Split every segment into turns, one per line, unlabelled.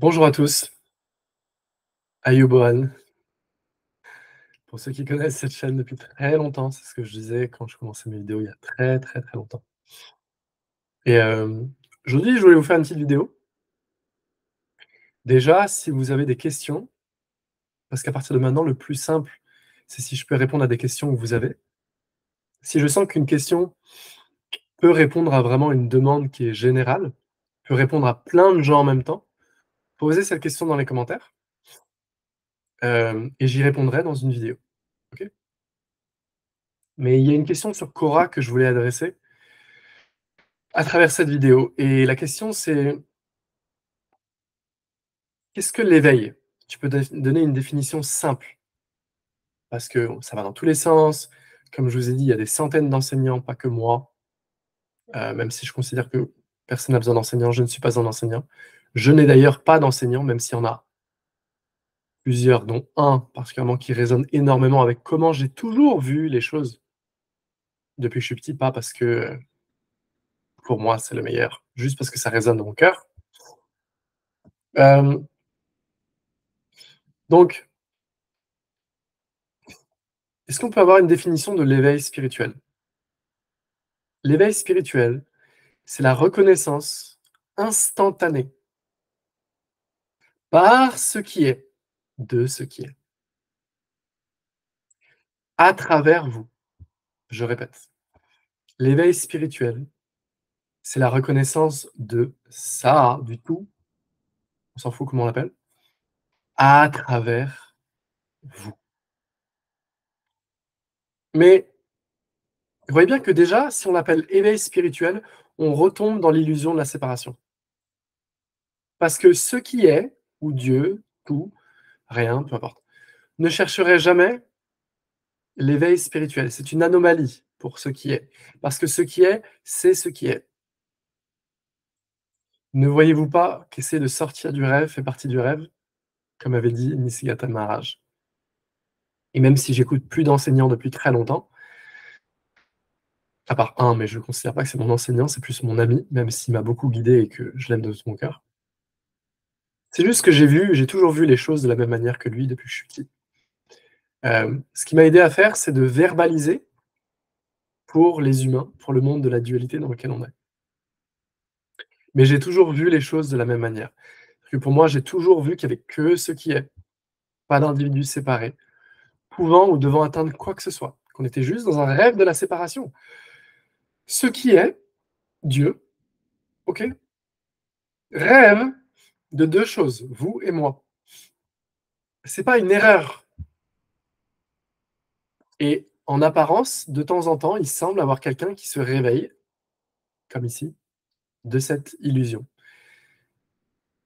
Bonjour à tous, Ayoub. Pour ceux qui connaissent cette chaîne depuis très longtemps, c'est ce que je disais quand je commençais mes vidéos il y a très, très, très longtemps. Et aujourd'hui, je voulais vous faire une petite vidéo. Déjà, si vous avez des questions, parce qu'à partir de maintenant, le plus simple, c'est si je peux répondre à des questions que vous avez. Si je sens qu'une question peut répondre à vraiment une demande qui est générale, peut répondre à plein de gens en même temps, posez cette question dans les commentaires, et j'y répondrai dans une vidéo. OK? Mais il y a une question sur Quora que je voulais adresser à travers cette vidéo et la question c'est: qu'est-ce que l'éveil? Tu peux donner une définition simple, parce que ça va dans tous les sens. Comme je vous ai dit, il y a des centaines d'enseignants, pas que moi, même si je considère que personne n'a besoin d'enseignants, je ne suis pas un enseignant. Je n'ai d'ailleurs pas d'enseignant, même s'il y en a plusieurs, dont un particulièrement qui résonne énormément avec comment j'ai toujours vu les choses depuis que je suis petit, pas parce que, pour moi, c'est le meilleur, juste parce que ça résonne dans mon cœur. Hem, donc, est-ce qu'on peut avoir une définition de l'éveil spirituel? L'éveil spirituel, c'est la reconnaissance instantanée par ce qui est, de ce qui est, à travers vous. Je répète, l'éveil spirituel, c'est la reconnaissance de ça, du tout, on s'en fout comment on l'appelle, à travers vous. Mais vous voyez bien que déjà, si on l'appelle éveil spirituel, on retombe dans l'illusion de la séparation. Parce que ce qui est, ou Dieu, tout, rien, peu importe, ne chercherait jamais l'éveil spirituel. C'est une anomalie pour ce qui est. Parce que ce qui est, c'est ce qui est. Ne voyez-vous pas qu'essayer de sortir du rêve fait partie du rêve? Comme avait dit Nisargadatta Maharaj. Et même si j'écoute plus d'enseignants depuis très longtemps, à part un, mais je ne considère pas que c'est mon enseignant, c'est plus mon ami, même s'il m'a beaucoup guidé et que je l'aime de tout mon cœur. C'est juste que j'ai toujours vu les choses de la même manière que lui depuis que je suis petit. Ce qui m'a aidé à faire, c'est de verbaliser pour les humains, pour le monde de la dualité dans lequel on est. Mais j'ai toujours vu les choses de la même manière. Parce que pour moi, j'ai toujours vu qu'il n'y avait que ce qui est, pas d'individus séparés, pouvant ou devant atteindre quoi que ce soit, qu'on était juste dans un rêve de la séparation. Ce qui est, Dieu, OK, rêve de 2 choses, vous et moi. C'est pas une erreur et en apparence, de temps en temps, il semble avoir quelqu'un qui se réveille, comme ici, de cette illusion.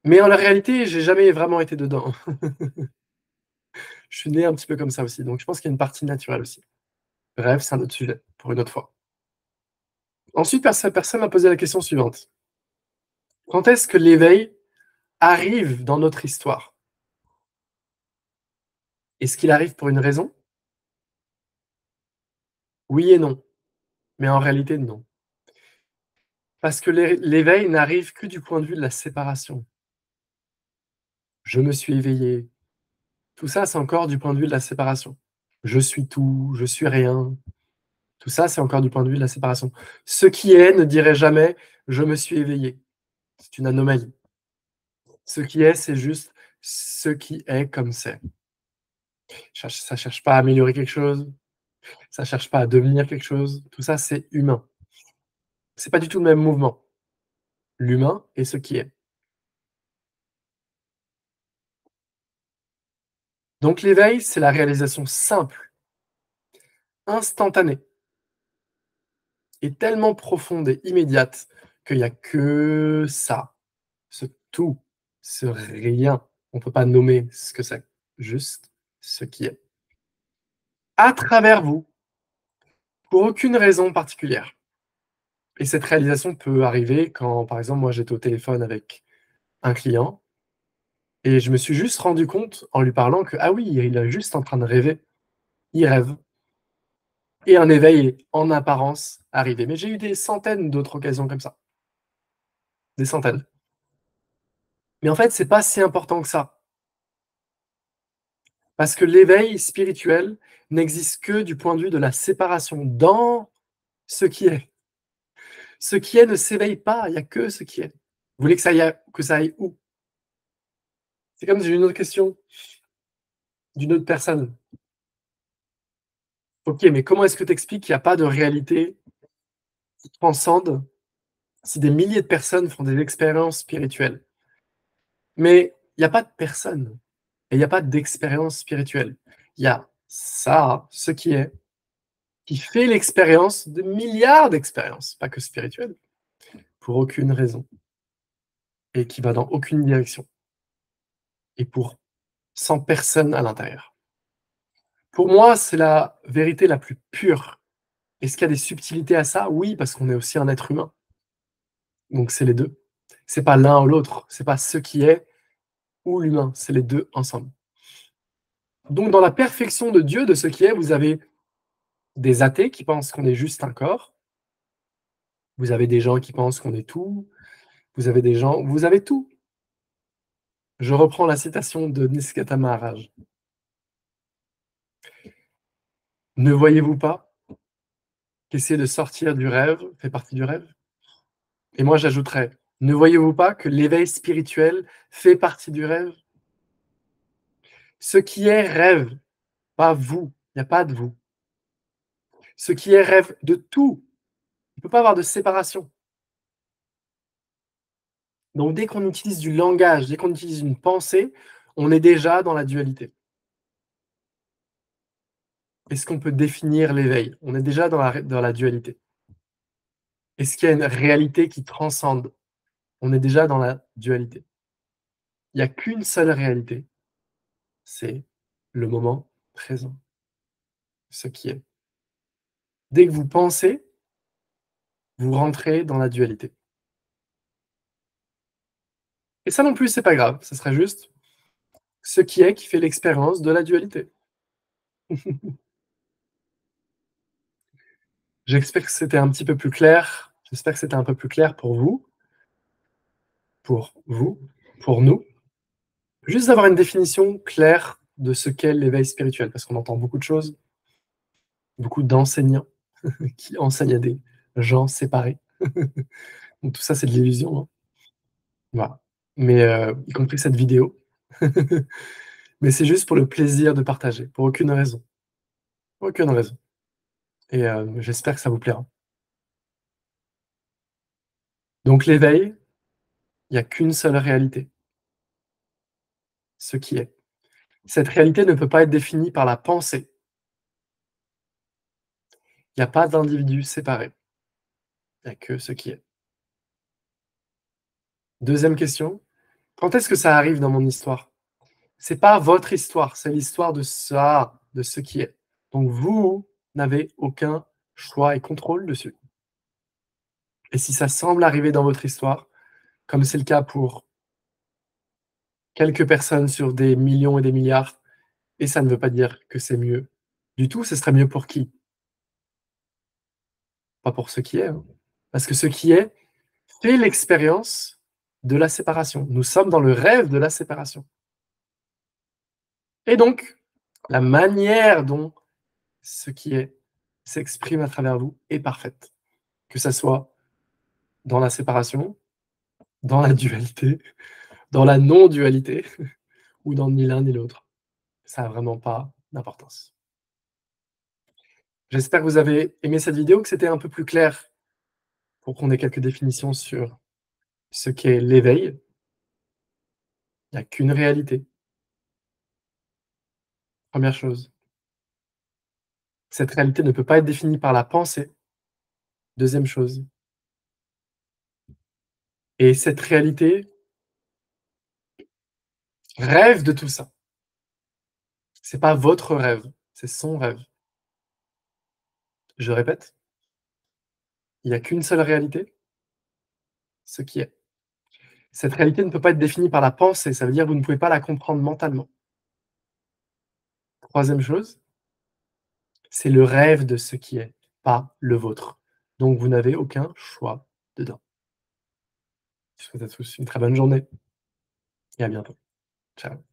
Mais en la réalité, j'ai jamais vraiment été dedans. Je suis né un petit peu comme ça aussi, donc je pense qu'il y a une partie naturelle aussi. Bref, c'est un autre sujet pour une autre fois. Ensuite, personne m'a posé la question suivante: quand est-ce que l'éveil arrive dans notre histoire? Est-ce qu'il arrive pour une raison? Oui et non, mais en réalité, non. Parce que l'éveil n'arrive que du point de vue de la séparation. Je me suis éveillé. Tout ça, c'est encore du point de vue de la séparation. Je suis tout, je suis rien. Tout ça, c'est encore du point de vue de la séparation. Ce qui est ne dirait jamais: «Je me suis éveillé». C'est une anomalie. Ce qui est, c'est juste ce qui est comme c'est. Ça cherche pas à améliorer quelque chose, ça cherche pas à devenir quelque chose. Tout ça, c'est humain. C'est pas du tout le même mouvement, l'humain et ce qui est. Donc l'éveil, c'est la réalisation simple, instantanée et tellement profonde et immédiate qu'il y a que ça, ce tout, ce rien. On peut pas nommer ce que c'est, juste ce qui est. À travers vous, pour aucune raison particulière. Et cette réalisation peut arriver quand, par exemple, moi, j'étais au téléphone avec un client et je me suis juste rendu compte en lui parlant que, ah oui, il est juste en train de rêver. Il rêve et un éveil est en apparence arrivé. Mais j'ai eu des centaines d'autres occasions comme ça, des centaines. Mais en fait, c'est pas si important que ça. Parce que l'éveil spirituel n'existe que du point de vue de la séparation dans ce qui est. Ce qui est ne s'éveille pas, il y a que ce qui est. Vous voulez que ça aille où? C'est comme j'ai une autre question d'une autre personne. OK, mais comment est-ce que tu expliques qu'il y a pas de réalité qui transcende si des milliers de personnes font des expériences spirituelles? Mais il y a pas de personne et il y a pas d'expérience spirituelle. Il y a ça, ce qui fait l'expérience de milliards d'expériences, pas que spirituelles, pour aucune raison et qui va dans aucune direction et pour 100 personnes à l'intérieur. Pour moi, c'est la vérité la plus pure. Est-ce qu'il y a des subtilités à ça? Oui, parce qu'on est aussi un être humain. Donc c'est les 2. C'est pas l'un ou l'autre, c'est pas ce qui est ou l'humain, c'est les 2 ensemble. Donc dans la perfection de Dieu, de ce qui est, vous avez des athées qui pensent qu'on est juste un corps, vous avez des gens qui pensent qu'on est tout, vous avez tout. Je reprends la citation de Niskata Maharaj. Ne voyez-vous pas qu'essayer de sortir du rêve fait partie du rêve? Et moi j'ajouterais, ne voyez-vous pas que l'éveil spirituel fait partie du rêve? Ce qui est rêve, pas vous, il n'y a pas de vous. Ce qui est rêve de tout. Il ne peut pas avoir de séparation. Donc dès qu'on utilise du langage, dès qu'on utilise une pensée, on est déjà dans la dualité. Est-ce qu'on peut définir l'éveil? On est déjà dans la dualité. Est-ce qu'il y a une réalité qui transcende? On est déjà dans la dualité. Il n'y a qu'une seule réalité, c'est le moment présent, ce qui est. Dès que vous pensez, vous rentrez dans la dualité. Et ça non plus, c'est pas grave, ce serait juste ce qui est qui fait l'expérience de la dualité. J'espère que c'était un petit peu plus clair. J'espère que c'était un peu plus clair pour vous, pour nous. Juste d'avoir une définition claire de ce qu'est l'éveil spirituel, parce qu'on entend beaucoup de choses, beaucoup d'enseignants qui enseignent à des gens séparés. Donc tout ça, c'est de l'illusion, hein. Voilà. Mais y compris cette vidéo. Mais c'est juste pour le plaisir de partager, pour aucune raison. Aucune raison. Et j'espère que ça vous plaira. Donc l'éveil, il n'y a qu'une seule réalité, ce qui est. Cette réalité ne peut pas être définie par la pensée. Il n'y a pas d'individu séparé. Il n'y a que ce qui est. Deuxième question, quand est-ce que ça arrive dans mon histoire? C'est pas votre histoire, c'est l'histoire de ça, de ce qui est. Donc vous n'avez aucun choix et contrôle dessus. Et si ça semble arriver dans votre histoire, comme c'est le cas pour quelques personnes sur des millions et des milliards, et ça ne veut pas dire que c'est mieux du tout, ce serait mieux pour qui? Pas pour ce qui est, hein. Parce que ce qui est fait l'expérience de la séparation. Nous sommes dans le rêve de la séparation. Et donc, la manière dont ce qui est s'exprime à travers vous est parfaite. Que ça soit dans la séparation, dans la dualité, dans la non-dualité, ou dans ni l'un ni l'autre. Ça n'a vraiment pas d'importance. J'espère que vous avez aimé cette vidéo, que c'était un peu plus clair pour qu'on ait quelques définitions sur ce qu'est l'éveil. Il n'y a qu'une réalité. Première chose. Cette réalité ne peut pas être définie par la pensée. Deuxième chose. Et cette réalité rêve de tout ça. C'est pas votre rêve, c'est son rêve. Je répète, il n'y a qu'une seule réalité, ce qui est. Cette réalité ne peut pas être définie par la pensée, ça veut dire que vous ne pouvez pas la comprendre mentalement. Troisième chose, c'est le rêve de ce qui est, pas le vôtre. Donc vous n'avez aucun choix dedans. Je vous souhaite à tous une très bonne journée. et à bientôt. Ciao.